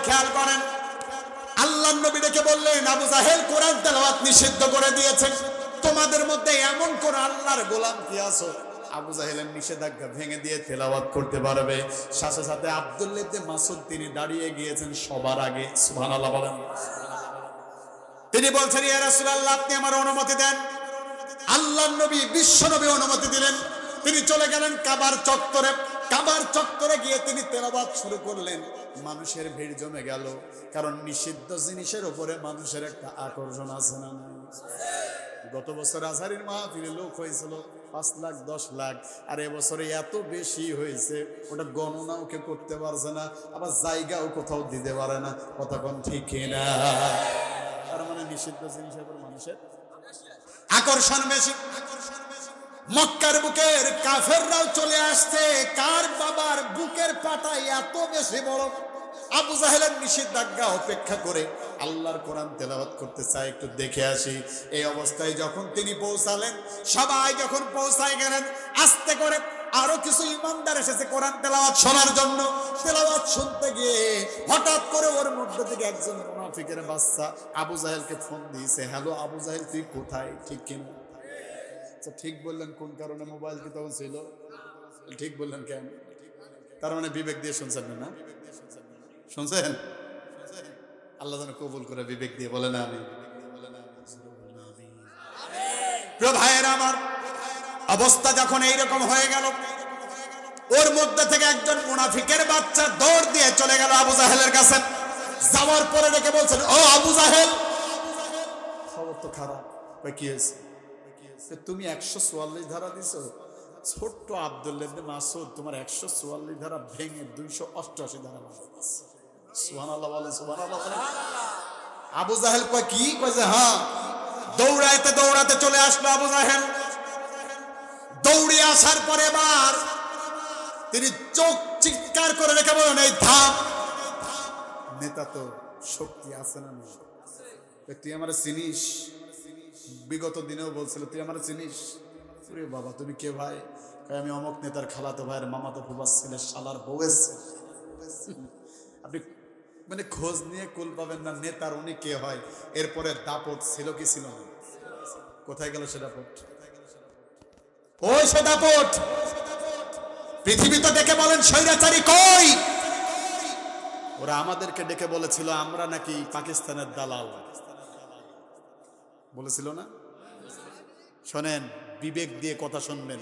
খেয়াল করেন, আল্লাহর নবী ডেকে বললেন, আবু জাহেল কোরআন তেলাওয়াত নিষিদ্ধ করে দিয়েছেন, তোমাদের মধ্যে এমন কোন আল্লাহর গোলাম কি আছো আবু জাহেলের নিষেধাজ্ঞা ভেঙে দিয়ে তেলাওয়াত করতে পারবে? সাথে সাথে আব্দুল্লাহ ইবনে মাসউদ তিনি দাঁড়িয়ে গিয়েছেন সবার আগে, সুবহানাল্লাহ বলেন। তিনি বলছেন, ইয়া রাসূলুল্লাহ, আপনি আমার অনুমতি দেন। আল্লাহর নবী, বিশ্ব নবী অনুমতি দিলেন। তিনি চলে গেলেন কাবার চত্বরে। কাবার চত্বরে গিয়ে তিনি তেলাওয়াত শুরু করলেন। মানুষের ভিড় জমে গেল, কারণ নিষিদ্ধ জিনিসের উপরে মানুষের একটা আকর্ষণ আছে না নাই? গত বছর আজহারির মাহফিলে লোক হয়েছিল 5 লাখ 10 লাখ, আর এবছরে এত বেশি হয়েছে, ওটা গণনাও কেউ করতে পারছে না, আবার জায়গাও কোথাও দিতে পারে না। কথা কোন ঠিক না? তার মানে নিষিদ্ধ জিনিসের উপর মানুষের আকর্ষণ বেশি। মক্কার বুকের কাফেররাও চলে আসছে, কার বাবার বুকের পাটা এত বেশি বড়। আবু জাহেলের নিষেধাজ্ঞা উপেক্ষা করে আল্লাহর কোরআন তেলাওয়াত করতে চায়, একটু দেখে আসি। এই অবস্থায় যখন তিনি পৌঁছালেন, সবাই যখন পৌঁছায় গেলেন, আস্তে করে আরো কিছু ইমানদার এসেছে কোরআন তেলাওয়াত শোনার জন্য। তেলাওয়াত শুনতে গিয়ে হঠাৎ করে ওর মধ্যে থেকে একজন মুনাফিকের বাচ্চা আবু জাহেলকে ফোন দিয়েছে, হ্যালো আবু জাহেল, তুই কোথায়? ঠিক কিনা? ঠিক বললেন। কোন কারণে? মোবাইল কি তখন ছিল? ঠিক বললেন কেন? তার মানে বিবেক দিয়ে শুনছেন না? শুনছেন? আল্লাহ যেন কবুল করে বিবেক দিয়ে বলে না আমি। প্রিয় ভাইয়েরা আমার, অবস্থা যখন এইরকম হয়ে গেল, ওর মধ্যে থেকে একজন মুনাফিকের বাচ্চা দৌড় দিয়ে চলে গেল আবু জাহেলের কাছে। যাওয়ার পরে ডেকে বলছেন, ও আবু জাহেল, খবর তো খারাপ। কি হয়েছে? তুমি 144 ধারা দিছো, ছোট্ট আব্দুল্লাহ ইবনে মাসউদ তোমার 144 ধারা ভেঙে 288 ধারা বানাইছে। সুবহানাল্লাহ বলেন, সুবহানাল্লাহ বলেন। আবু জাহেল কয় কি? কয় যে হ্যাঁ। দৌড়াইতে দৌড়াতে চলে আসলো আবু জাহেল। দৌড়ে আসার পরে এবার তিনি চোখ চিৎকার করে রেখে বলেন, এই থাম। নেতা তো শক্তি আছে না? তুই আমার চিনিস? বিগত দিনেও বলছিল, তুই আমার চিনিস? বাবা তুমি কে ভাই? আমি অমুক নেতার খালাতো ভাইয়ের মামাতো ফুফার ছেলে শালার বউ এসছে। আপনি মানে খোঁজ নিয়ে কুল পাবেন না নেতার উনি কে হয়। এরপরে দাপট ছিল কি ছিল না? কোথায় গেল সে দাপট? ওই সে দাপট পৃথিবী তো ডেকে বলেন স্বৈরাচারী কই? ওরা আমাদেরকে ডেকে বলেছিল আমরা নাকি পাকিস্তানের দালাল, বলেছিল না? শোনেন, বিবেক দিয়ে কথা শুনবেন,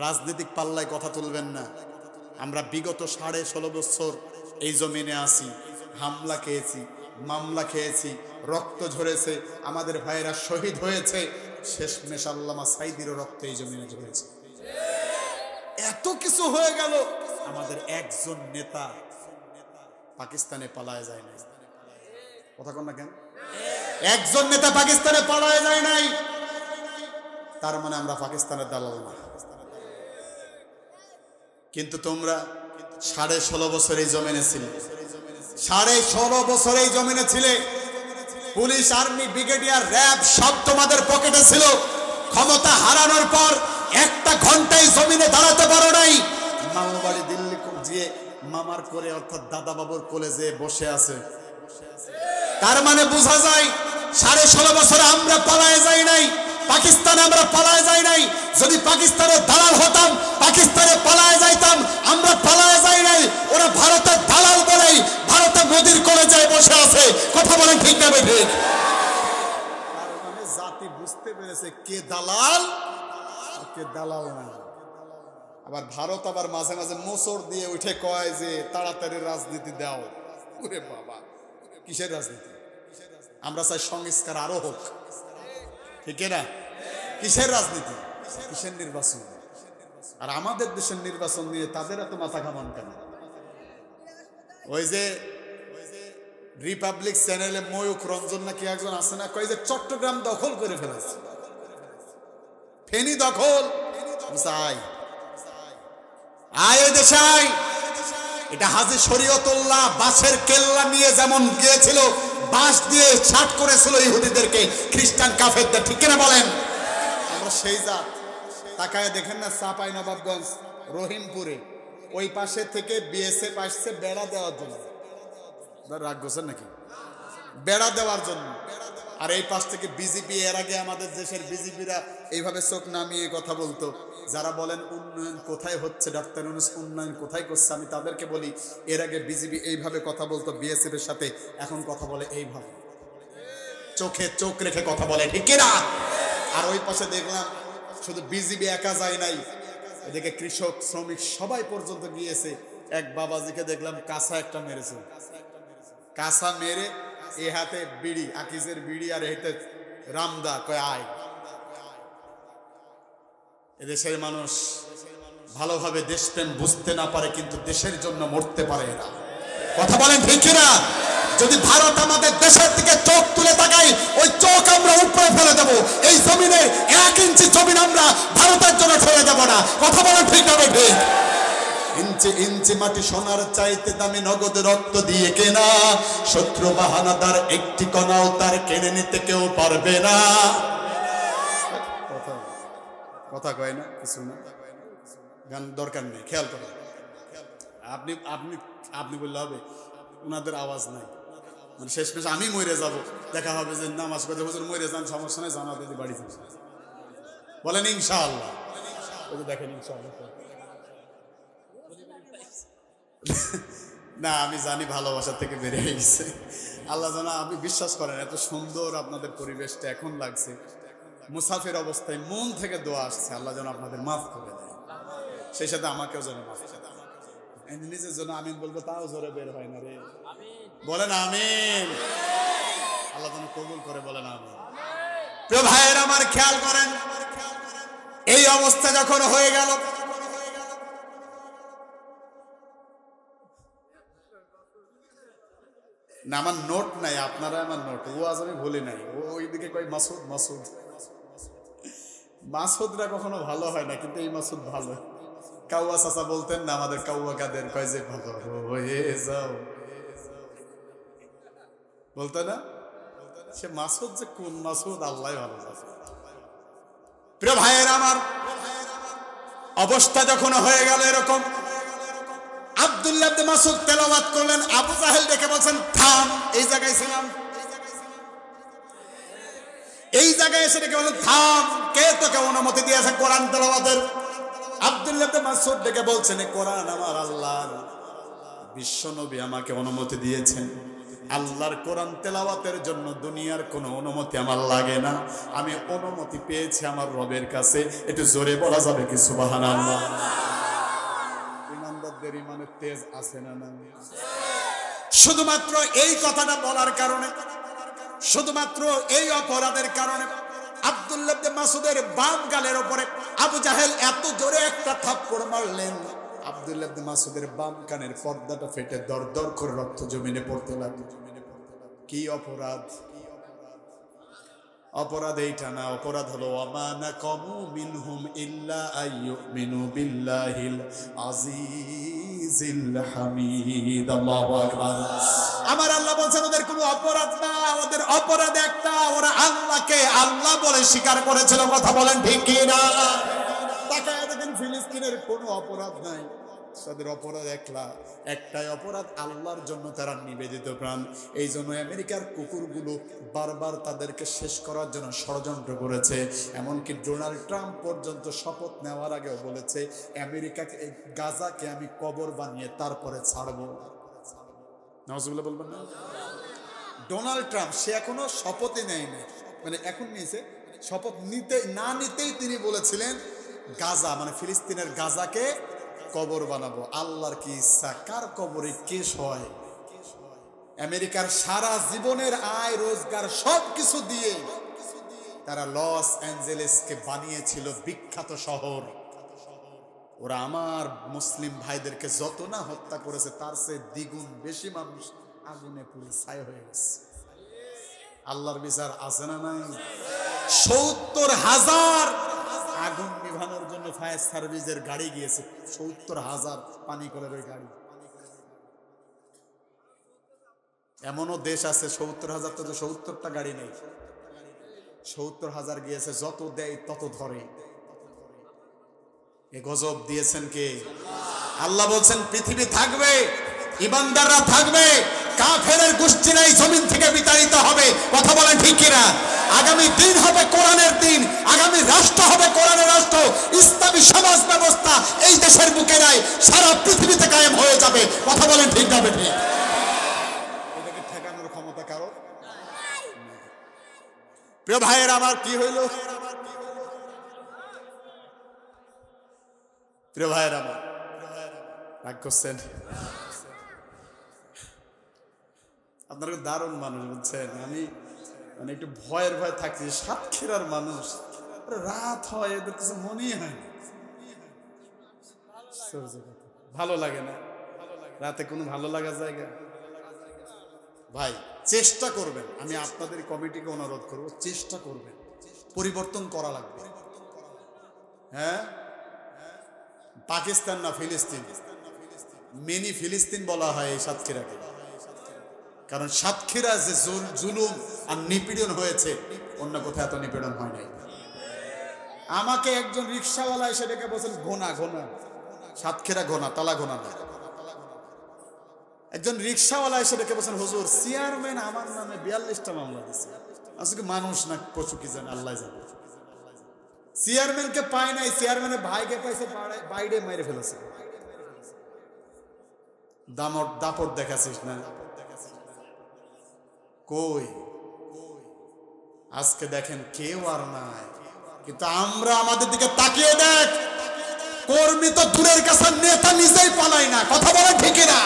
রাজনৈতিক পাল্লায় কথা তুলবেন না। আমরা বিগত 16.5 বছর এই জমিনে আছি, হামলা খেয়েছি, মামলা খেয়েছি, রক্ত ঝরেছে, আমাদের ভাইয়েরা শহীদ হয়েছে, শেষমেশ আল্লামা সাইদিরও রক্ত এই জমিনে ঝরেছে। এত কিছু হয়ে গেল, আমাদের একজন নেতা পাকিস্তানে পালায় যায় নাই। কথা কন না কেন? একজন নেতা পাকিস্তানে পালায় যায় নাই, তার মানে আমরা পাকিস্তানের দালাল না। কিন্তু তোমরা 16.5 বছর এই জমিনে ছিলে, 16.5 বছর এই জমিনে ছিলে। পুলিশ, আর্মি, ব্রিগেডিয়ার, র্যাব সব তোমাদের পকেটে ছিল। ক্ষমতা হারানোর পর একটা ঘন্টায় জমিনে দাঁড়াতে পারো নাই। মামা বাড়ি দিল্লি গিয়ে মামার করে অর্থাৎ দাদা বাবুর কলেজে বসে আছে। তার মানে বোঝা যায় 16.5 বছর আমরা পালায় যাই নাই, পাকিস্তানে আমরা পালায় যাই নাই। যদি পাকিস্তানের দালাল হতাম, পাকিস্তানে পালায় যাইতাম, আমরা পালায় যাই নাই। ওরা ভারতের দালাল বলেই ভারতে মোদির কলেজে বসে আছে। কথা বলেন ঠিক না বেঠিক? তার মানে জাতি বুঝতে পেরেছে কে দালাল আর কে দালাল না। আবার ভারত আবার মাঝে মাঝে মোচড় দিয়ে উঠে কয় যে তাড়াতাড়ি রাজনীতি দাও। ওরে বাবা, কিসের রাজনীতি? আমরা চাই সংস্কার আরো হোক, ঠিক না? কিসের রাজনীতি, কিসের নির্বাচন? আর আমাদের দেশের নির্বাচন নিয়ে তাদের এত মাথা ঘামান কেন? ওই যে রিপাবলিক চ্যানেলে ময়ূক রঞ্জন নাকি একজন আছে না, কয় যে চট্টগ্রাম দখল করে ফেলেছে, ফেনী দখল। আয় আয় দেশে আয়। এটা হাজী শরীয়তুল্লাহ বাঁশের কেল্লা নিয়ে যেমন গিয়েছিল, বাঁশ দিয়ে ছাট করেছিল ইহুদিদেরকে, খ্রিস্টান কাফেরদের, ঠিক কিনা বলেন? আমরা সেই জাত। তাকায় দেখেন না চাঁপাইনবাবগঞ্জ, রহিমপুরে ওই পাশে থেকে বিএসএফ আসছে বেড়া দেওয়ার জন্য। রাগ করছেন নাকি? বেড়া দেওয়ার জন্য। আর এই পাশ থেকে বিজেপি, এর আগে আমাদের দেশের বিজেপিরা এইভাবে চোখ নামিয়ে কথা বলতো। যারা বলেন উন্নয়ন কোথায় হচ্ছে, ডাক্তার ইউনূস উন্নয়ন কোথায় করছে, আমি তাদেরকে বলি এর আগে বিজেপি এইভাবে কথা বলতো বিএসএফ এর সাথে, এখন কথা বলে এইভাবে, চোখে চোখ রেখে কথা বলে, ঠিক না? আর ওই পাশে দেখলাম শুধু বিজেপি একা যায় নাই, এদিকে কৃষক শ্রমিক সবাই পর্যন্ত গিয়েছে। এক বাবাজিকে দেখলাম কাঁচা একটা মেরেছে, কাঁচা মেরে এ হাতে বিড়ি, আকিজের বিড়ি, আর এতে রামদা কয় আয়। এদেশের মানুষ ভালোভাবে দেশপ্রেম বুঝতে না পারে, কিন্তু দেশের জন্য মরতে পারে এরা। কথা বলেন ঠিক না? যদি ভারত আমাদের দেশের দিকে চোখ তুলে তাকাই, ওই চোখ আমরা উপরে ফেলে দেব। এই জমিনের 1 ইঞ্চি জমিন আমরা ভারতের জন্য ছেড়ে দেব না। কথা বলেন ঠিক হবে? ঠিক। ইঞ্চি ইঞ্চি মাটি সোনার চাইতে দামি, নগদ রক্ত দিয়ে কেনা। শত্রু বাহানাদার একটি কণাও তার কেড়ে নিতে কেউ পারবে না। কথা কয় না, কিছু না, গান দরকার নেই, খেয়াল করেন। আপনি আপনি আপনি বললে হবে, ওনাদের আওয়াজ নাই, মানে শেষমেশ আমি মরে যাব, দেখা হবে যে নামাজ পড়তে হুজুর মরে যান, সমস্যা নেই, জানাতে যদি বাড়ি যান, বলেন ইনশাআল্লাহ। ওই যে দেখেন ইনশাআল্লাহ। না, আমি জানি ভালোবাসা থেকে বেড়ে গেছে। আল্লাহ জানা, আপনি বিশ্বাস করেন, এত সুন্দর আপনাদের পরিবেশটা এখন লাগছে। মুসাফির অবস্থায় মন থেকে দোয়া আসছে, আল্লাহ যেন আপনাদের মাফ করে দেয়, সেই সাথে আমাকেও যেন মাফ করে দেয়। নিজের জন্য আমিন বলবো, তাও জোরে বের হয় না রে, বলেন আমিন। আল্লাহ যেন কবুল করে, বলেন আমিন। প্রিয় ভাইয়ের আমার, খেয়াল করেন, এই অবস্থা যখন হয়ে গেল, না আমার নোট নাই, আপনারা আমার নোট, ও আজ আমি ভুলি নাই। ওইদিকে কই মাসুদ, মাসুদ, মাসুদরা কখনো ভালো হয় না, কিন্তু এই মাসুদ ভালো। কাউয়া চাচা বলতেন না আমাদের, কাউয়া কাদের কয় যে ভালো হয়ে যাও, বলতো না? সে মাসুদ যে কোন মাসুদ, আল্লাহ ভালো জানে। প্রিয় ভাইয়ের আমার, অবস্থা যখন হয়ে গেল এরকম, আব্দুল্লাহ ইবনে মাসউদ তেলাওয়াত করলেন, আবু জাহেল ডেকে বলছেন থাম, এই জায়গায় ছিলাম, এই জায়গায় এসে ডেকে বললেন থাম, কে তোকে অনুমতি দিয়েছে কোরআন তেলাওয়াতের? আব্দুল্লাহ ইবনে মাসউদ ডেকে বলছেন, কোরআন আমার আল্লাহর, বিশ্ব নবী আমাকে অনুমতি দিয়েছেন। আল্লাহর কোরআন তেলাওয়াতের জন্য দুনিয়ার কোনো অনুমতি আমার লাগে না, আমি অনুমতি পেয়েছি আমার রবের কাছে। একটু জোরে বলা যাবে কি সুবহানাল্লাহ? ইমানদারদের ইমানের তেজ আছে না? না, শুধুমাত্র এই কথাটা বলার কারণে, শুধুমাত্র এই অপরাধের কারণে আব্দুল্লাহ ইবনে মাসউদের বাম গালের উপরে আবু জাহেল এত জোরে একটা থাপ্পড় মারলেন, আব্দুল্লাহ ইবনে মাসউদের বাম কানের পর্দাটা ফেটে দরদর করে রক্ত জমিনে পড়তে লাগলো। কি অপরাধ? অপরাধ এইটা না, অপরাধ হলো ওয়ামা নাকামু মিনহুম ইল্লা আইয়ুমিনু বিল্লাহিল আজিজিল হামিদ। আল্লাহু আকবার। আমার আল্লাহ বলছেন ওদের কোনো অপরাধ না, ওদের অপরাধ একটা, ওরা আল্লাহকে আল্লাহ বলে স্বীকার করেছিল। কথা বলেন ঠিক কি না? তাকায় দেখেন, ফিলিস্তিনের কোনো অপরাধ নাই, তাদের অপরাধ একটাই অপরাধ, আল্লাহর জন্য তারা নিবেদিত প্রাণ। এই জন্য আমেরিকার কুকুরগুলো বারবার তাদেরকে শেষ করার জন্য ষড়যন্ত্র করেছে। এমনকি ডোনাল্ড ট্রাম্প পর্যন্ত শপথ নেওয়ার আগেও বলেছে, আমেরিকাকে, গাজাকে আমি কবর বানিয়ে তারপরে ছাড়বো। নাউজুবিল্লাহ বলবেন না? ডোনাল্ড ট্রাম্প, সে এখনো শপথই নেয়নি, মানে এখন নিয়েছে, শপথ নিতেই তিনি বলেছিলেন গাজা মানে ফিলিস্তিনের গাজাকে কবর বানাবো। আল্লাহর কি ইচ্ছা, কার কবরে কে শোয়? আমেরিকার সারা জীবনের আয় রোজগার সবকিছু দিয়ে তারা লস অ্যাঞ্জেলেসকে বানিয়েছিল বিখ্যাত শহর। ওরা আমার মুসলিম ভাইদেরকে যত না হত্যা করেছে, তার চেয়ে দ্বিগুণ বেশি মানুষ আগুনে পুড়ে ছাই হয়ে গেছে। আল্লাহর বিচার আছে না নাই? 70,000 আগুন নিভানোর জন্য ফায়ার সার্ভিসের গাড়ি গিয়েছে, 70,000 পানি কলের ওই গাড়ি। এমনও দেশ আছে 70,000, তো 70টা গাড়ি নেই, 70,000 গিয়েছে, যত দেয় তত ধরে। এ গজব দিয়েছেন কে? আল্লাহ বলছেন পৃথিবী থাকবে, ইমানদাররা থাকবে, কাফেরের গোষ্ঠীরা এই জমিন থেকে বিতাড়িত হবে। কথা বলেন ঠিক কিনা? আগামী দিন হবে কোরআনের দিন, আগামী রাষ্ট্র হবে কোরআনের রাষ্ট্র, ইসলামী সমাজ ব্যবস্থা এই দেশের বুকে নাই, সারা পৃথিবীতে কায়েম হয়ে যাবে। কথা বলেন ঠিক না ঠিক? এটাকে ঠেকানোর ক্ষমতা কারো? প্রিয় ভাইয়ের আমার, কি হইল? প্রিয় ভাইয়ের আমার, রাগ করছেন? আপনারা দারুণ মানুষ, বুঝছেন? আমি মানে একটু ভয়ের ভয় থাকছি। সাতক্ষীরার মানুষ, রাত হয় এদের কিছু মনেই হয় না। ভালো লাগে না রাতে কোনো ভালো লাগার জায়গা? ভাই চেষ্টা করবেন, আমি আপনাদের কমিটিকে অনুরোধ করব, চেষ্টা করবেন, পরিবর্তন করা লাগবে। হ্যাঁ, পাকিস্তান না ফিলিস্তিন, মিনি ফিলিস্তিন বলা হয় এই সাতক্ষীরাকে। কারণ সাতক্ষীরা যে জুলুম আর নিপীড়ন হয়েছে, অন্য কোথাও এত নিপীড়ন হয় নাই। আমাকে একজন রিক্সাওয়ালা এসে ডেকে বলছেন ঘোনা ঘোনা, সাতক্ষীরা ঘোনা, তালা ঘোনা না। একজন রিক্সাওয়ালা এসে ডেকে বলছেন হুজুর চেয়ারম্যান আমার নামে 42টা মামলা দিচ্ছে। আসলে মানুষ না পশু কি জানে, আল্লাহ জানে। চেয়ারম্যানকে পায় নাই, চেয়ারম্যানের ভাইকে পাইছে, বাইরে মেরে ফেলেছে। দাপট দেখাছিস না? কই আজকে দেখেন কেউ আর নাই, কিন্তু আমরা আমাদের দিকে তাকিয়ে দেখ, কর্মী তো দূরের কাছে, নেতা নিজেই পালাই না। কথা বলে ঠিক না?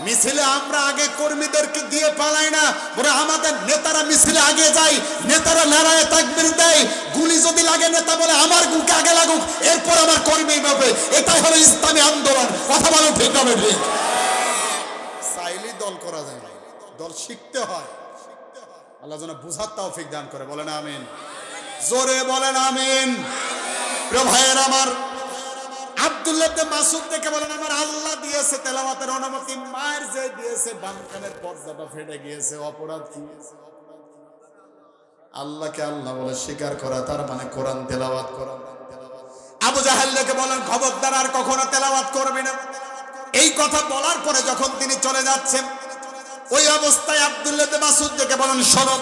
মিছিলে আমরা আগে কর্মীদেরকে দিয়ে পালাই না, বলে আমাদের নেতারা মিছিলে আগে যায়, নেতারা নারায়ে তাকবীর দেয়, গুলি যদি লাগে নেতা বলে আমার গুকে আগে লাগুক, এরপর আমার কর্মী হবে। এটাই হলো ইসলামী আন্দোলন। কথা বলো ঠিক হবে? ঠিক চাইলে দল করা যায় না, দল শিখতে হয়। আল্লাহ যেন বুঝার তৌফিক দান করে। বলেন আমিন, জোরে বলেন আমিন। প্রিয় ভাইয়ের আমার, আব্দুল্লাহ ইবনে মাসউদ থেকে বলেন আমার আল্লাহ দিয়েছে তেলাওয়াতের অনুমতি, মায়ের যে দিয়েছে বাম কানের পর্দাটা ফেটে গিয়েছে। অপরাধ কি? আল্লাহকে আল্লাহ বলে স্বীকার করা, তার মানে কোরআন তেলাওয়াত করা। আবু জাহেলকে বলেন খবরদার আর কখনো তেলাওয়াত করবি না। এই কথা বলার পরে যখন তিনি চলে যাচ্ছেন, ওই অবস্থায় আব্দুল্লাহ ইবনে মাসউদ থেকে বলেন শোনো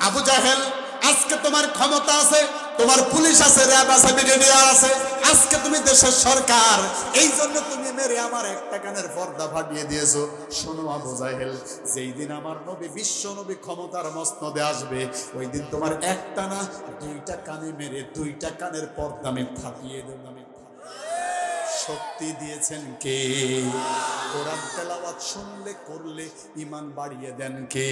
আবু জাহেল, আজকে তোমার ক্ষমতা আছে, তোমার পুলিশ আছে, র্যাব আছে, ব্রিগেডিয়ার আছে, আজকে তুমি দেশের সরকার, এই জন্য তুমি মেরে আমার একটা কানের পর্দা ফাটিয়ে দিয়েছো। শোনো আবু জাহেল, যেই দিন আমার নবী বিশ্ব নবী ক্ষমতার মসনদে আসবে, ওই দিন তোমার একটা না দুইটা কানে মেরে দুইটা কানের পর্দা আমি ফাটিয়ে দেব। শক্তি দিয়েছেন কে? কোরআন তেলাওয়াত শুনলে করলে ঈমান বাড়িয়ে দেন কে?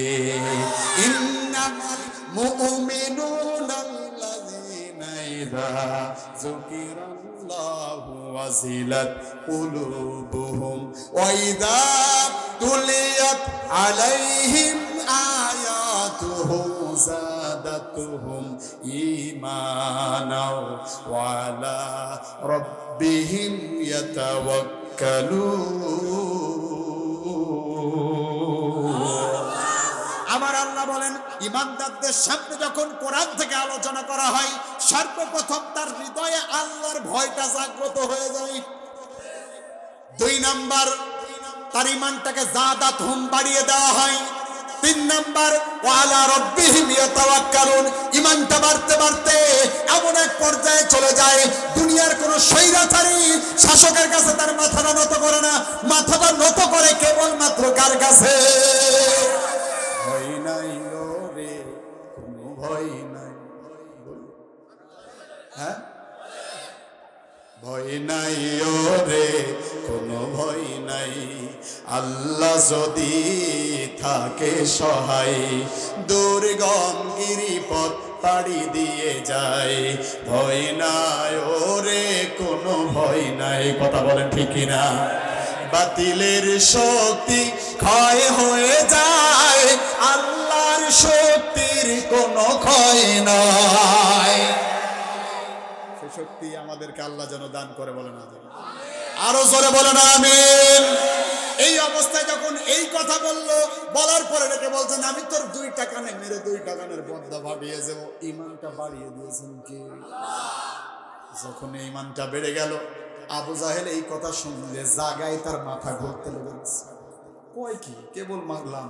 ইন্নামাল মুমিনুনা আল্লাযীনা ইযা যুকিরাল্লাহু ওয়াজিলাত কুলুবুহুম ওয়া ইযা তুলিয়াত আলাইহিম আয়াতুহু যাদাতুহুম ঈমানাও ওয়া আলা রাব্বিহিম ইয়াতাওয়াক্কালুন। আমার আল্লাহ বলেন ইমানদারদের সামনে যখন কোরআন থেকে আলোচনা করা হয়, সর্বপ্রথম তার হৃদয়ে আল্লাহর ভয়টা জাগ্রত হয়ে যায়। 2 নাম্বার, তার ঈমানটাকে যাদাতুহুম বাড়িয়ে দেওয়া হয়। 3 নাম্বার, ওয়া আলা রাব্বিহিম ইয়াতাওয়াক্কালুন, ঈমানটা বাড়তে বাড়তে এমন এক পর্যায়ে চলে যায়, দুনিয়ার কোন স্বৈরাচারী শাসকের কাছে তার মাথাটা নত করে না, মাথাটা নত করে কেবলমাত্র কার কাছে? ভয় নাই রে, কোনো ভয় নাই। হ্যাঁ, ভয় নাই রে, কোনো ভয় নাই। আল্লাহ যদি থাকে সহায়, দুর্গম গিরিপথ পাড়ি দিয়ে যায়। ভয় নাই রে, কোনো ভয় নাই। কথা বলেন ঠিক কিনা? বাতিলের শক্তি ক্ষয় হয়ে যায়, আল্লাহর শক্তির কোনো ক্ষয় নাই। সেই শক্তি আমাদেরকে আল্লাহ যেন দান করে। বলেন আমিন। আরো জোরে বলেন আমিন। এই অবস্থায় যখন এই কথা বললো, বলার পরে রেখে বলছেন আমি তোর 2টা কানে মেরে 2টা কানের পর্দা ফাটিয়ে দেব। ঈমানটা বাড়িয়ে দিয়েছেন কে? যখন ঈমানটা বেড়ে গেল, আবু জাহেল এই কথা শুনলে জাগায় তার মাথা ঘুরতে লেগেছে। কয় কি কেবল মারলাম,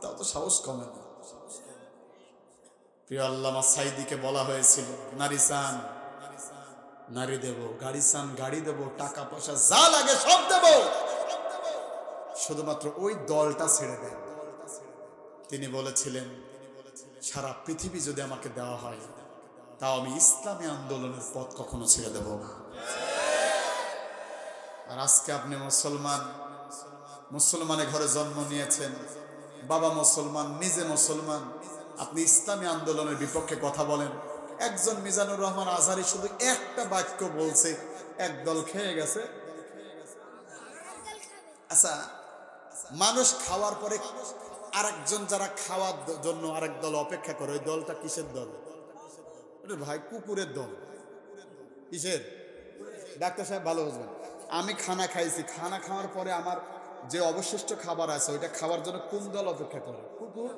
তাও তো সাহস কমে না। প্রিয় আল্লামা সাইদিকে বলা হয়েছিল, নারী চান নারী দেব, গাড়ি চান গাড়ি দেব, টাকা পয়সা যা লাগে সব দেব, শুধুমাত্র ওই দলটা ছেড়ে দেন। তিনি বলেছিলেন, সারা পৃথিবী যদি আমাকে দেওয়া হয় তাও আমি ইসলামী আন্দোলনের পথ কখনো ছেড়ে দেব না। আর আজকে আপনি মুসলমান, মুসলমানের ঘরে জন্ম নিয়েছেন, বাবা মুসলমান, নিজে মুসলমান, আপনি ইসলামী আন্দোলনের বিপক্ষে কথা বলেন। একজন মিজানুর রহমান আজহারি শুধু একটা বাক্য বলছে, একদল খেয়ে গেছে। আচ্ছা, মানুষ খাওয়ার পরে আরেকজন যারা খাওয়ার জন্য আরেক দল অপেক্ষা করে, ওই দলটা কিসের দল? ভাই কুকুরের দল। কিসের? ডাক্তার সাহেব ভালো বুঝবেন। আমি খানা খাইছি, খানা খাওয়ার পরে আমার যে অবশিষ্ট খাবার আছে ওইটা খাওয়ার জন্য কোন দল অপেক্ষা করে? কুকুর।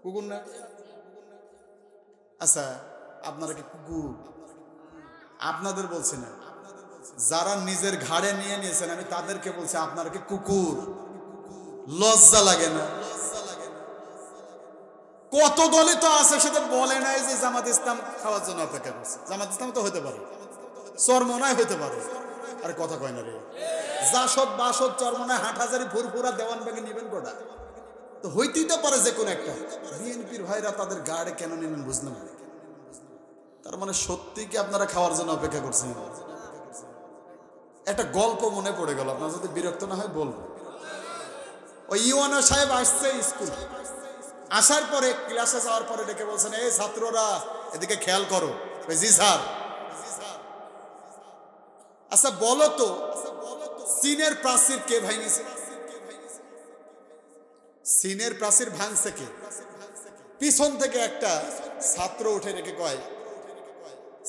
কুকুর না? আচ্ছা, আপনারা কি কুকুর? আপনাদের বলছি না, যারা নিজের ঘাড়ে নিয়ে নিয়েছেন আমি তাদেরকে বলছি, আপনারা কি কুকুর? লজ্জা লাগে না? কত দলে তো আছে সেটা বলে নাই যে জামাত ইসলাম খাওয়ার জন্য অপেক্ষা করছে। জামাত ইসলাম তো হতে পারে, চরমনায় হতে পারে। আরে কথা কয় না রে, জাসদ বাসদ চরমনায় হাটহাজারি ফুরফুরা দেওয়ানবাগে নিবেন কোটা তো হইতেই তো পারে যে কোন একটা। বিএনপির ভাইরা তাদের গাড়ে কেন নিলেন বুঝলাম না। তার মানে সত্যি কি আপনারা খাওয়ার জন্য অপেক্ষা করছেন? একটা গল্প মনে পড়ে গেল, আপনার যদি বিরক্ত না হয় বলবো। ওই ইউএনও সাহেব আসছে স্কুল, আসার পরে ক্লাসে যাওয়ার পরে ডেকে বলছেন, এই ছাত্ররা এদিকে খেয়াল করো। জি স্যার। আচ্ছা বলো তো, চীনের প্রাচীর কে ভাঙিয়েছে? চীনের প্রাচীর ভাঙছে কে? পিছন থেকে একটা ছাত্র উঠে রেখে কয়,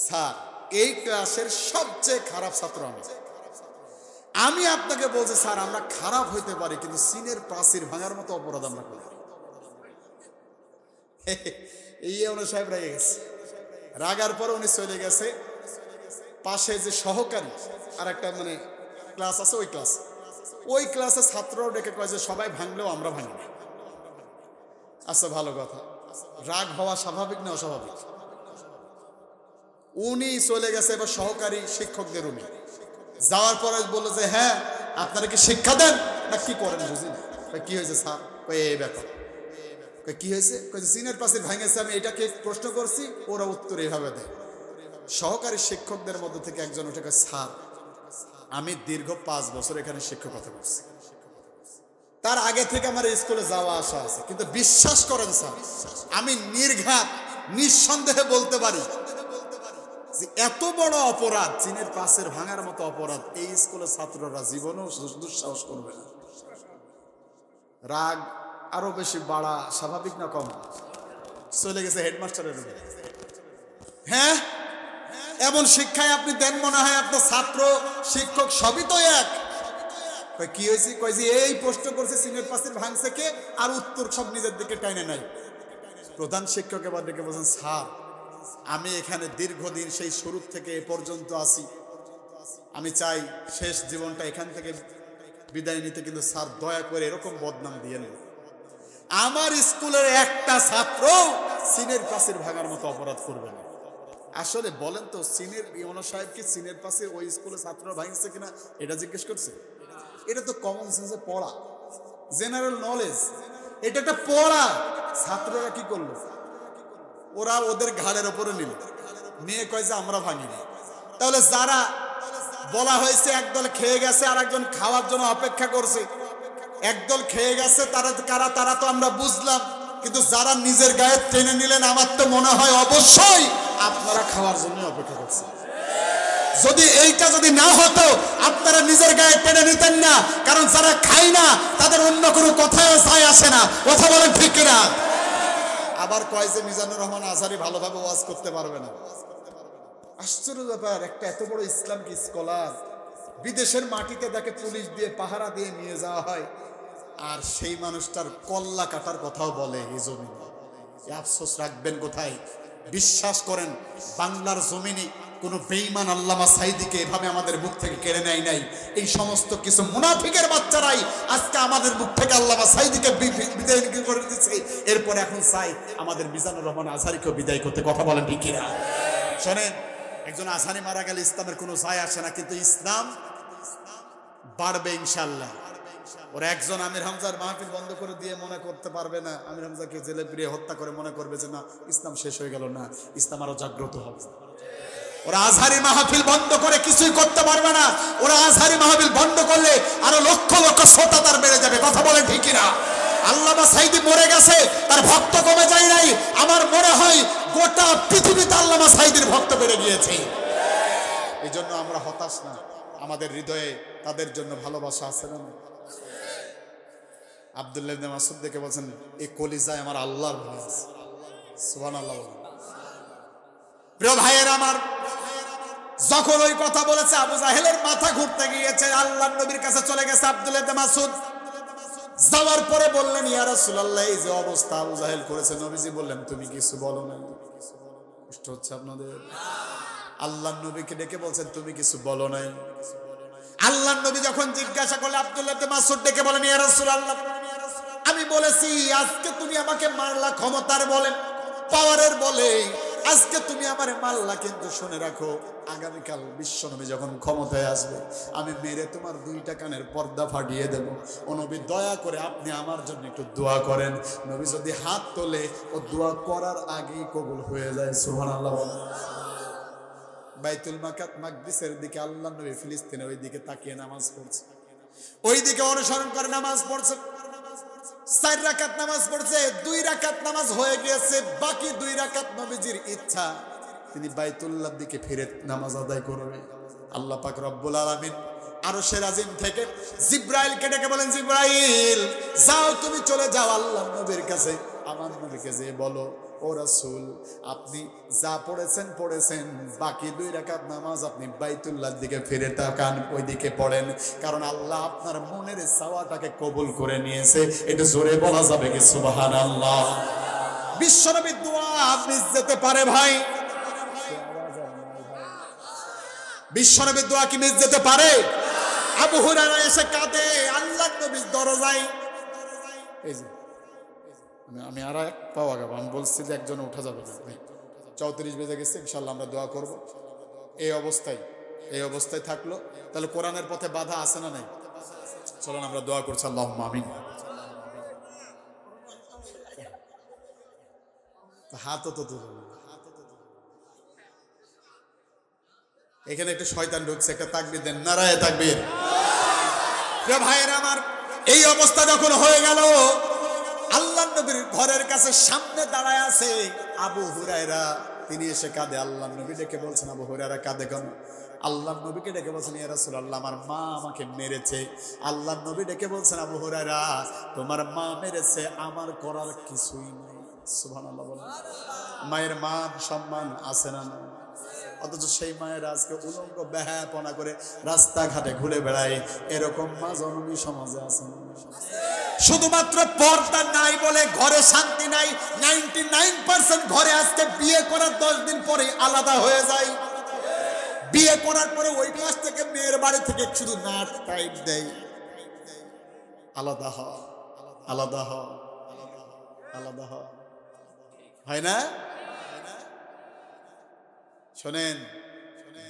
স্যার এই ক্লাসের সবচেয়ে খারাপ ছাত্র আমি আপনাকে বলছি স্যার, আমরা খারাপ হইতে পারি কিন্তু চীনের প্রাচীর ভাঙার মতো অপরাধ আমরা করি। এই সাহেব রেগে গেছে, রাগার পর উনি চলে গেছে পাশে যে সহকারী আর একটা মানে ক্লাস আছে, ওই ক্লাসে ছাত্ররাও ডেকে কয় যে সবাই ভাঙলেও আমরা ভাঙি না। আচ্ছা ভালো কথা, রাগ হওয়া স্বাভাবিক না অস্বাভাবিক? উনি চলে গেছে এবার সহকারী শিক্ষকদের রুমে, যাওয়ার পরে বললো যে হ্যাঁ আপনারা কি শিক্ষা দেন না কি করেন বুঝি না। কি হয়েছে স্যার? এই ব্যাপার। কি হয়েছে? চীনের প্রাচীর ভাঙেছে, আমি এটাকে প্রশ্ন করছি, ওরা উত্তর এইভাবে দেয়। সহকারী শিক্ষকদের মধ্যে থেকে একজন উঠে কয়, স্যার আমি দীর্ঘ 5 বছর এখানে শিক্ষকতা করছি, তার আগে থেকে আমার স্কুলে যাওয়া আসা আছে, কিন্তু বিশ্বাস করেন স্যার আমি নির্ঘাত নিঃসন্দেহে বলতে পারি যে এত বড় অপরাধ, চীনের প্রাচীর ভাঙার মতো অপরাধ এই স্কুলের ছাত্ররা জীবনেও দুঃসাহস করবে না। রাগ আরো বেশি বাড়া স্বাভাবিক না কম? চলে গেছে হেডমাস্টারের রুমে। হ্যাঁ এমন শিক্ষায় আপনি দেন মনে হয় আপনার ছাত্র শিক্ষক সবই তো এক। কি হয়েছে? কয় যে এই প্রশ্ন করছে চীনের প্রাচীর ভাঙছে কে, আর উত্তর সব নিজের দিকে টাইনে নাই। প্রধান শিক্ষক এবার ডেকে বলছেন, স্যার আমি এখানে দীর্ঘদিন সেই শুরু থেকে এ পর্যন্ত আছি, আমি চাই শেষ জীবনটা এখান থেকে বিদায় নিতে, কিন্তু স্যার দয়া করে এরকম বদনাম দিয়ে নেন, আমার স্কুলের একটা ছাত্র চীনের প্রাচীর ভাঙার মতো অপরাধ করবে না। আসলে বলেন তো, চীনের ইউনো সাহেব কি চীনের প্রাচীর ওই স্কুলের ছাত্ররা ভাঙছে কিনা এটা জিজ্ঞেস করছে? এটা তো কমন সেন্সে পড়া, জেনারেল নলেজ, এটা একটা পড়া। ছাত্ররা কি করলো? ওরা ওদের ঘাড়ের ওপরে নিল, নিয়ে কয় যে আমরা ভাঙিনি। তাহলে যারা বলা হয়েছে একদল খেয়ে গেছে আর একজন খাওয়ার জন্য অপেক্ষা করছে, একদল খেয়ে গেছে তারা কারা তারা তো আমরা বুঝলাম, কিন্তু যারা নিজের গায়ে টেনে নিলেন আমার তো মনে হয় অবশ্যই আপনারা খাওয়ার জন্য অপেক্ষা করছেন। যদি এইটা যদি না হতো আপনারা নিজের গায়ে টেনে নিতেন না, কারণ যারা খায় না তাদের অন্য কোনো কথাও যায় আসে না। কথা বলেন ঠিক কিনা? আবার কয় যে মিজানুর রহমান আজহারি ভালোভাবে ওয়াজ করতে পারবে না। আশ্চর্য ব্যাপার, একটা এত বড় ইসলামিক স্কলার বিদেশের মাটিতে তাকে পুলিশ দিয়ে পাহারা দিয়ে নিয়ে যাওয়া হয়, আর সেই মানুষটার কল্লা কাটার কথাও বলে এই জমিনে। আফসোস রাখবেন কোথায়? বিশ্বাস করেন বাংলার জমিনে কোন বেঈমান আল্লামা সাঈদীকে এভাবে আমাদের মুখ থেকে কেড়ে নেয় নাই। এই সমস্ত কিছু মুনাফিকের বাচ্চারাই আজকে আমাদের মুখ থেকে আল্লামা সাঈদীকে বিদায় করে দিচ্ছে। এরপরে এখন চাই আমাদের মিজানুর রহমান আজহারীকেও বিদায় করতে। কথা বলেন ঠিক কিনা? শোনেন, একজন আজহারী মারা গেলে ইসলামের কোনো যায় আসে না, কিন্তু ইসলাম বাড়বে ইনশাআল্লাহ। ওরা একজন আমির হামজার মাহফিল বন্ধ করে দিয়ে মনে করতে পারবে না, আমির হামজাকে জেলে পুড়িয়ে হত্যা করে মনে করবে যে না ইসলাম শেষ হয়ে গেল। না, ইসলাম আরো জাগ্রত হবে। ওরা আজহারী মাহফিল বন্ধ করে কিছুই করতে পারবে না। ওরা আজহারী মাহফিল বন্ধ করলে আরো লক্ষ লক্ষ শ্রোতা তার বেড়ে যাবে। কথা বলেন ঠিক কিনা? আল্লামা সাঈদী মরে গেছে, তার ভক্ত কমে যায় নাই। আমার মনে হয় গোটা পৃথিবীতে আল্লামা সাঈদীর ভক্ত বেড়ে গিয়েছে। এই জন্য আমরা হতাশ না, আমাদের হৃদয়ে তাদের জন্য ভালোবাসা আছে না? আব্দুল্লাহ ইবনে মাসউদ দেখে বলছেন এই কলিজায় আমার আল্লাহর ভয় আছে। সুবহানাল্লাহ। প্রিয় ভাইয়ের আমার, যখন ওই কথা বলেছে আবু জাহেলের মাথা ঘুরতে গিয়েছে, আল্লাহর নবীর কাছে চলে গেছে আব্দুল্লাহ ইবনে মাসউদ। যাওয়ার পরে বললেন ইয়া রাসূলুল্লাহ, এই যে অবস্থা আবু জাহেল করেছে। নবীজি বললেন তুমি কিছু বলো না। কষ্ট হচ্ছে আপনাদের? আল্লাহর নবীকে ডেকে বলছেন তুমি কিছু বলো নাই। আল্লাহর নবী যখন জিজ্ঞাসা করলে আব্দুল্লাহ ইবনে মাসউদ ডেকে বলেন ইয়া রাসূলুল্লাহ, আমি বলেছি আজকে তুমি আমাকে মারলা ক্ষমতার বলে, পাওয়ারের বলে আজকে তুমি আমারে মারলা, কিন্তু শুনে রাখো আগামীকাল বিশ্বনবী যখন ক্ষমতায় আসবে আমি মেরে তোমার দুইটা কানের পর্দা ফাটিয়ে দেব। ও নবী দয়া করে আপনি আমার জন্য একটু দোয়া করেন। নবী যদি হাত তোলে ও দোয়া করার আগেই কবুল হয়ে যায়। সুবহানাল্লাহ। বাইতুল মাকদিসের দিকে আল্লাহর নবী ফিলিস্তিনে ওই দিকে তাকিয়ে নামাজ পড়ছে, ওই দিকে অনুসরণ করে নামাজ পড়ছে। 4 রাকাত নামাজ পড়ছে, 2 রাকাত নামাজ হয়ে গিয়েছে, বাকি 2 রাকাত নবীজির ইচ্ছা তিনি বাইতুল্লাহর দিকে ফিরে নামাজ আদায় করবে। আল্লাহ পাক রব্বুল আলামিন আরশের আজিম থেকে জিব্রাইলকে ডেকে বলেন জিব্রাইল যাও, তুমি চলে যাও আল্লাহর নবীর কাছে, আমার নবীকে যে বলো ও রাসূল আপনি যা পড়েছেন বাকি 2 রাকাত নামাজ আপনি বাইতুল্লাহর দিকে ফিরে তাকান, ওই দিকে পড়েন, কারণ আল্লাহ আপনার মনের চাওয়াটাকে কবুল করে নিয়েছে। এটা জোরে বলা যাবে কি সুবহানাল্লাহ? বিশ্বনবীর দোয়া মিস যেতে পারে ভাই? বিশ্বনবীর দোয়া কি মিস যেতে পারে? আবু হুরায়রা এসে কাঁদে আল্লাহর নবীর দরজায়। এই যে আমি আর এক পাওয়া গেব, আমি বলছি যে একজন উঠা যাবে না, 34 বেজে গেছে, ইনশাআল্লাহ আমরা দোয়া করব। এই অবস্থায় থাকলো তাহলে কোরআনের পথে বাধা আছে না নাই? চলুন আমরা দোয়া করছি। আল্লাহুম্মা আমিন। হাতও তো তুলুন। এখানে একটু শয়তান ঢুকছে, একটা তাকবীর দেন, নারায়ে তাকবীর। প্রিয় ভাইয়েরা আমার, এই অবস্থা যখন হয়ে গেল আল্লাহর নবীর ঘরের কাছে সামনে দাঁড়ায় আছে আবু হুরায়রা, তিনি এসে কাঁদে। আল্লাহর নবী ডেকে বলছেন আবু হুরায়রা কাঁদে কেন? আল্লাহর নবীকে ডেকে বলছেন ইয়া রাসূলুল্লাহ আমার মা আমাকে মেরেছে। আল্লাহর নবী ডেকে বলছেন আবু হুরায়রা তোমার মা মেরেছে, আমার করার কিছুই নেই। সুবহানাল্লাহ বলেন। মায়ের মান সম্মান আছে না? অথচ সেই মায়ের আজকে উলঙ্গ বেহায়াপনা করে রাস্তাঘাটে ঘুরে বেড়ায়, এরকম মা জননী সমাজে আছে না? শুধুমাত্র পর্দা নাই বলে ঘরে শান্তি নাই। 99% ঘরে আজকে বিয়ে করার 10 দিন পরে আলাদা হয়ে যায়। বিয়ে করার পরে ওই মাস থেকে মেয়ের বাড়ি থেকে শুধু নাট টাইপ দেয়, আলাদা হ আলাদা হ আলাদা হ, হয় না? শোনেন,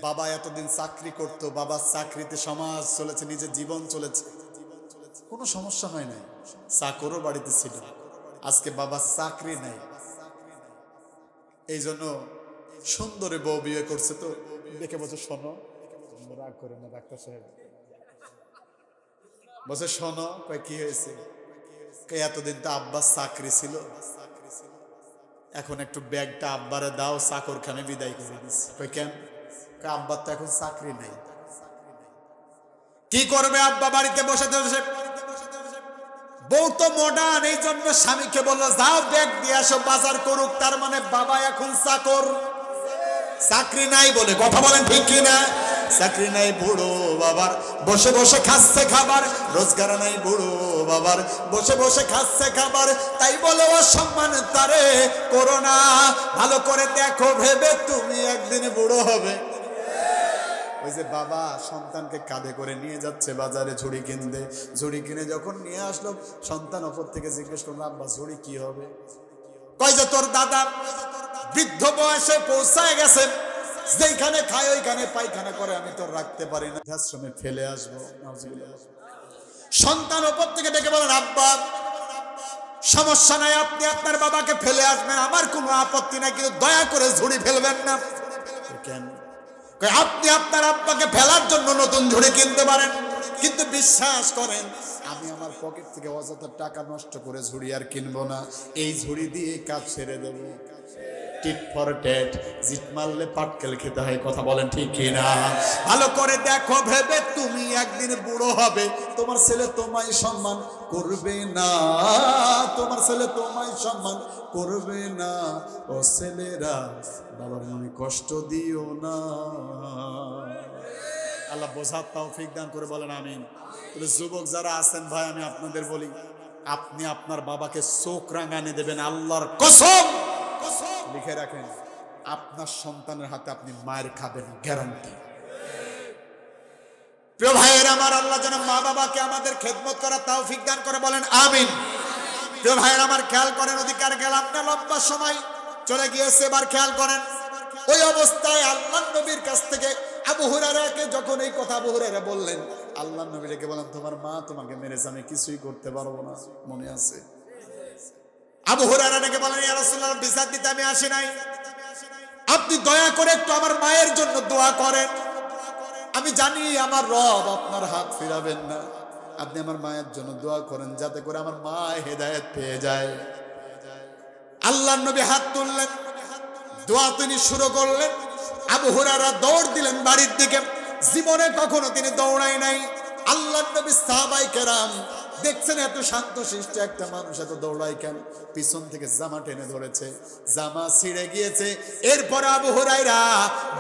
বাবা এতদিন চাকরি করতো, বাবার চাকরিতে সমাজ চলেছে, নিজের জীবন চলেছে, কোনো সমস্যা হয় নাই, চাকরও বাড়িতে ছিল। আজকে বাবার চাকরি নাই, এই জন্য সুন্দরী বউ বিয়ে করছে, তো দেখে বলছে শোনো, রাগ করে না ডাক্তার সাহেব, বলছে শোনো, কয় কি হয়েছে? এতদিন তো আব্বার চাকরি ছিল, এখন একটু ব্যাগটা আব্বারে দাও, চাকরখানে বিদায় করে দিচ্ছি। কই কেন? আব্বার তো এখন চাকরি নাই, কি করবে আব্বা বাড়িতে বসে বসে? বউ তো মডার্ন, এই জন্য স্বামীকে বললো যাও ব্যাগ দিয়ে আসো, বাজার করুক। তার মানে বাবা এখন চাকর, চাকরি নাই বলে। কথা বলেন ঠিক কিনা? চাকরি নাই বুড়ো বাবার, বসে বসে খাচ্ছে খাবার, রোজগার নাই বুড়ো বাবার, বসে বসে খাচ্ছে খাবার। তাই বলে অসম্মান তারে করো না, ভালো করে দেখো ভেবে তুমি একদিন বুড়ো হবে। ওই যে বাবা সন্তানকে কাঁধে করে নিয়ে যাচ্ছে বাজারে ঝুড়ি কিনতে, ঝুড়ি কিনে যখন নিয়ে আসলো সন্তান ওপর থেকে জিজ্ঞেস করলো, আব্বা ঝুড়ি কি হবে? কয় যে তোর দাদা বৃদ্ধ বয়সে পৌঁছায় গেছে, যেখানে খায় ওইখানে পায়খানা করে, আমি তো রাখতে পারি না, আশ্রমে ফেলে আসবো। সন্তান ওপর থেকে ডেকে বলেন, আব্বা সমস্যা নাই, আপনি আপনার বাবাকে ফেলে আসবেন, আমার কোনো আপত্তি নাই, কিন্তু দয়া করে ঝুড়ি ফেলবেন না। কেন? আপনি আপনার আব্বাকে ফেলার জন্য নতুন ঝুড়ি কিনতে পারেন, কিন্তু বিশ্বাস করেন আমি আমার পকেট থেকে অযথা টাকা নষ্ট করে ঝুড়ি আর কিনবো না, এই ঝুড়ি দিয়ে কাজ ছেড়ে দেবো। টিট ফর টেট, জিত মারলে পাটকেল খেতে হয়, কথা বলেন ঠিক কিনা? ভালো করে দেখো ভেবে, তুমি একদিন বুড়ো হবে, তোমার ছেলে তোমায় সম্মান করবে না, তোমার ছেলে তোমায় সম্মান করবে না। ও ছেলেরা বাবার মনে কষ্ট দিও না। আল্লাহ বোঝার তৌফিক দান করে বলেন আমিন। তাহলে যুবক যারা আছেন ভাই, আমি আপনাদের বলি, আপনি আপনার বাবাকে চোখ রাঙানি দেবেন, আল্লাহর কসম লিখে রাখেন, আপনার সন্তানের হাতে আপনি মায়ের খাবেন, গ্যারান্টি। প্রিয় ভাইয়ের আমার, আল্লাহ যেন মা বাবাকে আমাদের খেদমত করা তৌফিক দান করে বলেন আমিন। প্রিয় ভাইয়ের আমার, খেয়াল করেন, অধিকার গেলাম না, লম্বা সময় চলে গিয়েছে, এবার খেয়াল করেন, ওই অবস্থায় আল্লাহ নবীর কাছ থেকে আবু হুরায়রাকে যখন এই কথা আবু হুরায়রা বললেন, আল্লাহ নবী ডেকে বলেন, তোমার মা তোমাকে মেরেছে, আমি কিছুই করতে পারবো না, মনে আছে? আবু হুরায়রা ডেকে বলেন, ইয়া রাসূলুল্লাহ, বিচার দিতে আমি আসি নাই, আপনি দয়া করে একটু আমার মায়ের জন্য দোয়া করেন, আমি জানি আমার রব আপনার হাত ফিরাবেন না, আপনি আমার মায়ের জন্য দোয়া করেন, যাতে করে আমার মা হেদায়েত পেয়ে যায়। আল্লাহ নবী হাত তুললেন, দোয়া তিনি শুরু করলেন। আবু হুরায়রা দৌড় দিলেন বাড়ির দিকে, জীবনে কখনো তিনি দৌড়ায় নাই। আল্লাহ নবী সাহাবায়ে কেরাম দেখছেন এত শান্তশিষ্ট একটা মানুষ এত দৌড়ায় কেন, পিছন থেকে জামা টেনে ধরেছে, জামা ছিঁড়ে গিয়েছে। এরপর আবু হুরায়রা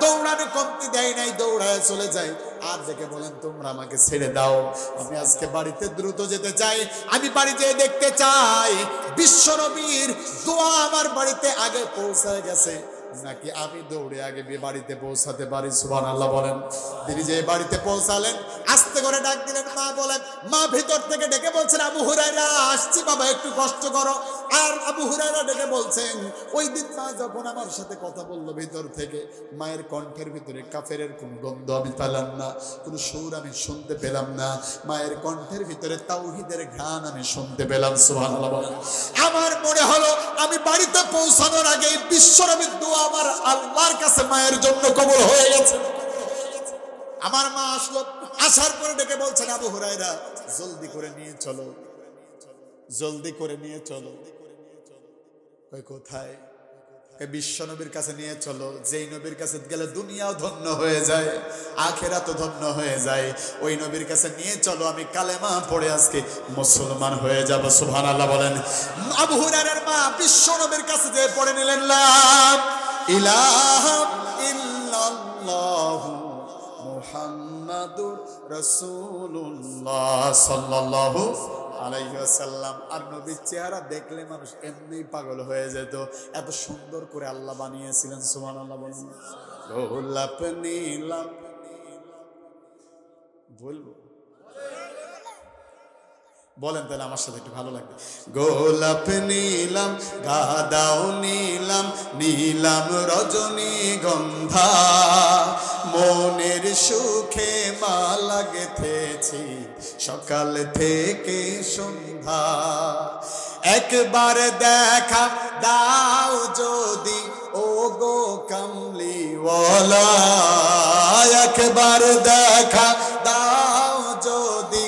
দৌড়ানো কমতি দেয় নাই, দৌড়ায় চলে যায়, আর দেখে বলেন, তোমরা আমাকে ছেড়ে দাও, আমি আজকে বাড়িতে দ্রুত যেতে চাই, আমি বাড়ি যেয়ে দেখতে চাই বিশ্বনবীর দোয়া আমার বাড়িতে আগে পৌঁছায় গেছে নাকি আমি দৌড়ে আগে বাড়িতে পৌঁছাতে পারি। সুবহানাল্লাহ বলেন। তিনি যে বাড়িতে পৌঁছালেন, আস্তে করে ডাক দিলেন, মা বলেন। মা ভিতর থেকে ডেকে বলছেন, আবু হুরায়রা আসছি বাবা, একটু কষ্ট করো। আর আবু হুরায়রা ডেকে বলছেন, ওই দিন মা যখন আমার সাথে কথা বললো, ভিতর থেকে মায়ের কণ্ঠের ভিতরে কাফেরের কোন গন্ধ আমি পেলাম না, কোন সুর আমি শুনতে পেলাম না, মায়ের কণ্ঠের ভিতরে তাওহীদের ঘ্রাণ আমি শুনতে পেলাম। সুবহানাল্লাহ বলেন। আমার মনে হলো আমি বাড়িতে পৌঁছানোর আগে বিশ্বনবীর দোয়া আমার আল্লাহর কাছে মায়ের জন্য কবুল হয়ে গেছে। আমার মা আসলো, আসার পরে ডেকে বলছেন, আবু হুরায়রা জলদি করে নিয়ে চলো, জলদি করে নিয়ে চলো। কই কোথায়? বিশ্ব নবীর কাছে নিয়ে চলো, যেই নবীর কাছে গেলে দুনিয়াও ধন্য হয়ে যায়, আখিরাতও ধন্য হয়ে যায়, ওই নবীর কাছে নিয়ে চলো, আমি কালেমা পড়ে আজকে মুসলমান হয়ে যাব। সুবহানাল্লাহ বলেন। আবু হুরায়রার মা বিশ্ব নবীর কাছে যে পড়ে নিলেন, লা ইলাহা ইল্লাল্লাহু মুহাম্মাদুর রাসূলুল্লাহ সাল্লাল্লাহু আলাইহি ওয়াসাল্লাম। আর নবীর চেহারা দেখলে মানুষ এমনি পাগল হয়ে যেত, এত সুন্দর করে আল্লাহ বানিয়েছিলেন। সুবহানাল্লাহ বলেন। গোলাপ নীলাম, বলবো বলেন তাহলে আমার সাথে একটু ভালো লাগবে। গোলাপ নীলাম, গাঁদাও নীলাম, নীলাম রজনীগন্ধা, মনের সুখে মালা গেঁথেছি সকাল থেকে সন্ধ্যা। একবার দেখা দাও যদি ও গো কামলিওয়ালা, একবার দেখা দাও যদি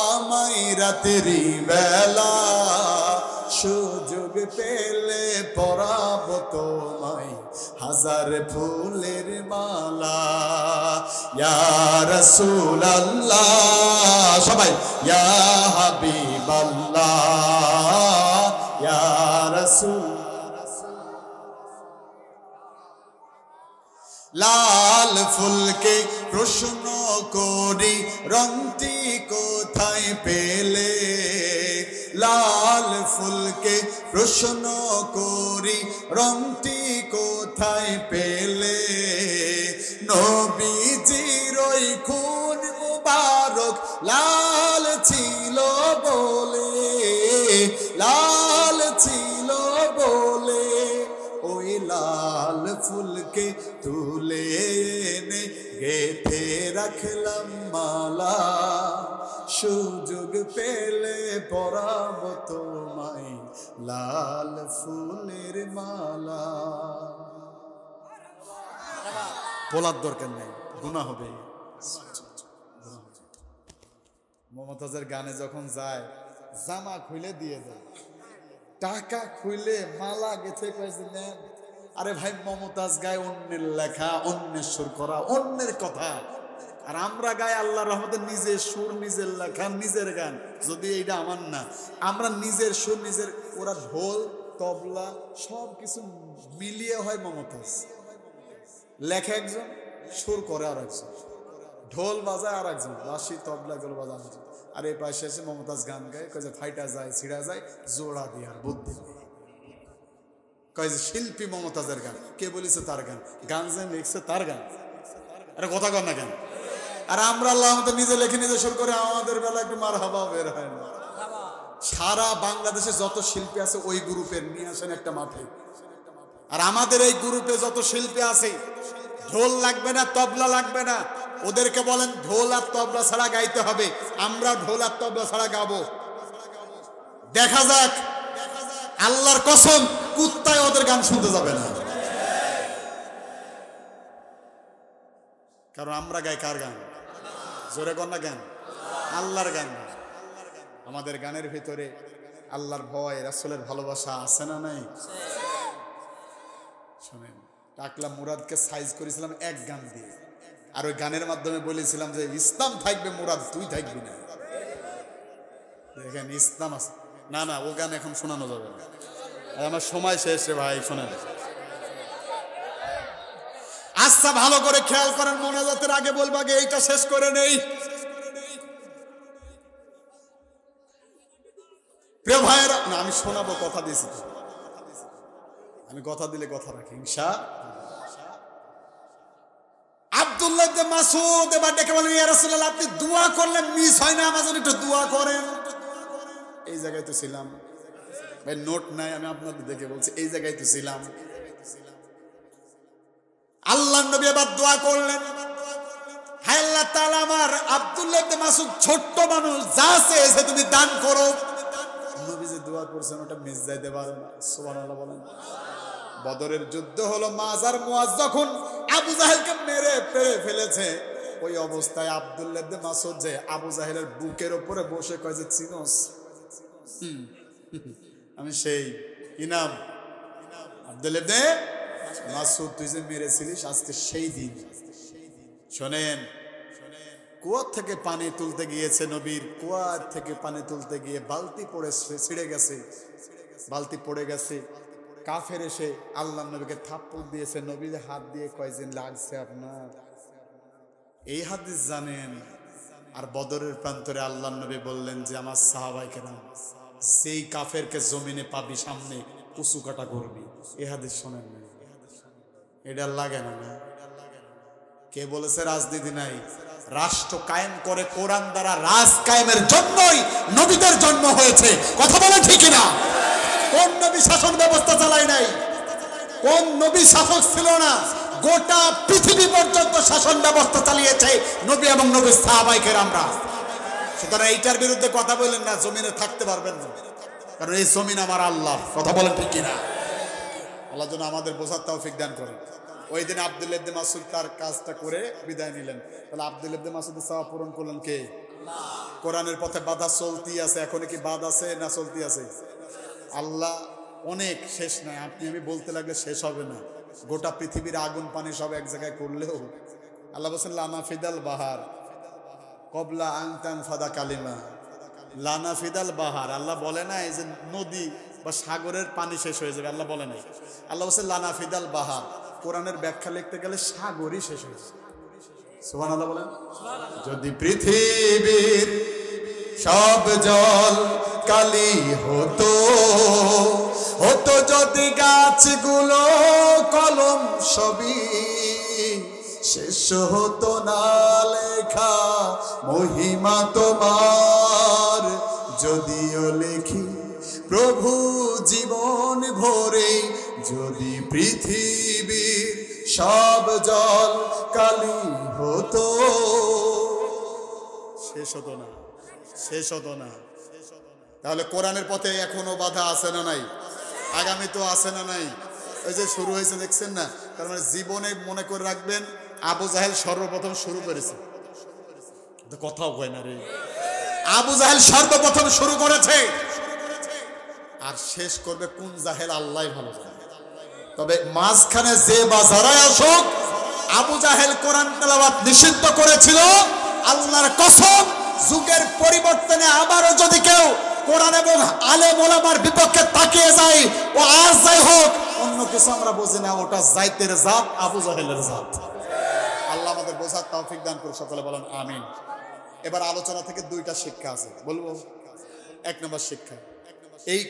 আমায় রাত্রি বেলা, সুযোগ পেলে পরাবো তোমায় হাজার ফুলের মালা। ইয়া রাসূলুল্লাহ, সবাই ইয়া হাবিবাল্লাহ, ইয়া রাসূল। লাল ফুলকে প্রশ্ন করি রংটি কোথায় পেলে, লাল ফুলকে প্রশ্ন করি রংটি কোথায় পেলে, নবীজির ওই খুন মুবারক লাল ছিল বলে, লাল ছিল বলে ওই লাল ফুলকে তুলে এনে গেঁথে রাখলাম মালা, সুযোগ পেলে পরাব তোমায় লাল ফুলের মালা। বলার দরকার নেই, গুনাহ হবে। মমতাজের গানে যখন যায় জামা খুলে দিয়ে দেয়, টাকা খুলে মালা গেথে কয়েছে নেন। আরে ভাই, মমতাজ গায়ে অন্যের লেখা, অন্যের সুর করা, অন্যের কথা, আর আমরা গায়ে আল্লাহ রহমতের নিজের সুর, নিজের লেখা, নিজের গান। যদি এইটা আমার না, আমরা নিজের সুর নিজের, ওরা ঢোল তবলা সব কিছু মিলিয়ে হয় মমতাজ। লেখে একজন, সুর করে আর একজন, ঢোল বাজায় আর একজন, বাঁশি তবলা এগুলো বাজায় একজন। আর এই পাশে এসে মমতাজ গান গায়, কয়ে যে ফাইটা যায় ছিড়া যায় জোড়া দিয়ে আর বুদ্ধি, কয়ে যে শিল্পী মমতাজের গান। কে বলেছে তার গান? গান যে লিখছে তার গান। আরে কথা কর না কেন? আর আমরা আল্লাহ আমাদের নিজে লেখে নিজে সুর করে, আমাদের বেলা একটু মার হাবা বের হয় না। সারা বাংলাদেশে যত শিল্পী আছে ওই গ্রুপের নিয়ে আসেন একটা মাঠে। আর আমাদের এই গ্রুপে যত শিল্পী আছে, ঢোল লাগবে না, তবলা লাগবে না, ওদেরকে বলেন ঢোল আর তবলা ছাড়া গাইতে হবে। আমরা ঢোল আর তবলা ছাড়া গাবো। দেখা যাক, আল্লাহর কসম কুত্তায় ওদের গান শুনতে যাবে না। কারণ আমরা গাই কার গান? জোরে কন্যা গান, আল্লাহর গান। আমাদের গানের ভিতরে আল্লাহর ভয়, রাসূলের ভালোবাসা আছে না নাই? শোনেন, টাকলা মুরাদকে সাইজ করেছিলাম এক গান দিয়ে, আর ওই গানের মাধ্যমে বলেছিলাম যে ইসলাম থাকবে মুরাদ, তুই থাকবি না। দেখেন ইসলাম আছে না, না ও গান এখন শোনানো যাবে না, আমার সময় শেষ রে ভাই। শোনেন, আচ্ছা ভালো করে খেয়াল করেন, মোনাজাতের আগে বলবো, আগে এইটা শেষ করে নেই। প্রিয় ভাইয়েরা, না আমি শোনাবো, কথা দিয়েছি, আমি কথা দিলে কথা রাখি ইনশাআল্লাহ। আব্দুল্লাহ ইবনে মাসউদ এবার ডেকে বলেন, ইয়া রাসূলুল্লাহ, আপনি দোয়া করলে মিস হয় না, আমার জন্য একটু দোয়া করেন। এই জায়গায় তো ছিলাম ভাই, নোট নাই, আমি আপনাদের দেখে বলছি, এই জায়গায় তো ছিলাম। আল্লাহর নবী এবার দোয়া করলেন, হায় আল্লাহ তাআলা, আমার আব্দুল্লাহ ইবনে মাসউদ ছোট্ট মানুষ, যা চেয়েছে তুমি দান করো। নবী যে দোয়া করছেন ওটা মিস যাইতে পারে না। সুবহানাল্লাহ বলেন। বদরের যুদ্ধ হলো, মাজার মুয়াজ যখন আবু জাহেলকে মেরে পেরে ফেলেছে, ওই অবস্থায় আব্দুল্লাহ ইবনে মাসউদ যে আবু জাহেলের বুকের উপরে বসে কয় যে চিনোস, আমি সেই ইনাম আব্দুল্লাহ ইবনে মাসউদ, তুই যে মেরেছিলিস আজকে সেই দিন। শোনেন, কুয়া থেকে পানি তুলতে গিয়েছে, নবীর কুয়া থেকে পানি তুলতে গিয়ে বালতি পড়ে ছিঁড়ে গেছে, বালতি পড়ে গেছে। কাফের এসে আল্লাহ নবীকে থাপ্পড় দিয়েছে, নবীর হাত দিয়ে কয়দিন লাগছে আপনার, এই হাদিস জানেন। আর বদরের প্রান্তরে আল্লাহ নবী বললেন যে আমার সাহাবায়ে কেরাম, যেই কাফেরকে জমিনে পাবি সামনে কুচু কাটা করবি। এই হাদিস শোনেন না? এটা লাগে না? কে বলেছে রাজনীতি নাই? রাষ্ট্র কায়েম করে কোরআন দ্বারা, রাজ কায়েমের জন্যই নবীদের জন্ম হয়েছে। কথা বলে ঠিক না? কোন নবী শাসন ব্যবস্থা চালায় নাই? কোন নবী শাসক ছিল না? গোটা পৃথিবী পর্যন্ত শাসন ব্যবস্থা চালিয়েছে নবী এবং নবীর সাহাবায়ে কেরামরা। সুতরাং এইটার বিরুদ্ধে কথা বলেন না, জমিনে থাকতে পারবেন না, কারণ এই জমিন আমার আল্লাহ। কথা বলেন ঠিক কিনা? আল্লাহ যেন আমাদের বোঝার তৌফিক দান করেন। ওই দিন আব্দুল্লাহ ইবনে মাসউদ তার কাজটা করে বিদায় নিলেন। তাহলে আব্দুল্লাহ ইবনে মাসউদের চাওয়া পূরণ করলেন কে? কোরআনের পথে বাধা চলতি আছে, এখন কি বাধা আছে না চলতি আছে? আল্লাহ অনেক, শেষ নাই। আপনি আমি বলতে লাগলে শেষ হবে না। গোটা পৃথিবীর আগুন পানি সব এক জায়গায় করলেও আল্লাহ বলছেন লানা ফিদাল বাহার কবলা আংতাং ফাদা কালিমা। লানা ফিদাল বাহার, আল্লাহ বলে না এই যে নদী বা সাগরের পানি শেষ হয়ে যাবে, আল্লাহ বলে নাই। আল্লাহ বলছে লানা ফিদাল বাহার। কোরআনের ব্যাখ্যা লিখতে গেলে সাগরই শেষ হয়ে যাবে। সুবহানাল্লাহ বলেন। যদি পৃথিবীর সব জল কালি হতো, হতো যদি গাছগুলো কলম সবই, শেষ হতো না লেখা মহিমা তোমার। যদিও লিখি প্রভু জীবন ভরে, যদি পৃথিবীর সব জল কালি হতো। শেষ হতো না, শেষ হতো না। তাহলে কোরআনের পথে এখনো বাধা আছে না নাই? আগামী তো আছে না নাই? ওই যে শুরু হয়েছে দেখছেন না? তার মানে জীবনে মনে করে রাখবেন আবু জাহেল সর্বপ্রথম শুরু করেছে। কথাও কয় না রে। আবু জাহেল সর্বপ্রথম শুরু করেছে, আর শেষ করবে কোন জাহেল আল্লাহ ভালো জানে। তবে মাঝখানে যে বাজারায় আসুক, আবু জাহেল কোরআন তেলাওয়াত নিষিদ্ধ করেছিল। আল্লাহর কসম, যুগের পরিবর্তনে আবারও যদি কেউ কোরআন এবং আলেম ওলামার বিপক্ষে তাকিয়ে যায়, ও আজ যাই হোক অন্য কিছু আমরা বুঝি না, ওটা জাইতের জাত, আবু জাহেলের জাত। আল্লাহ আমাদের বোঝার তৌফিক দান করে, সকলে বলেন আমিন। এবার আলোচনা থেকে দুইটা শিক্ষা আছে, বলবো। এক নম্বর শিক্ষা, এই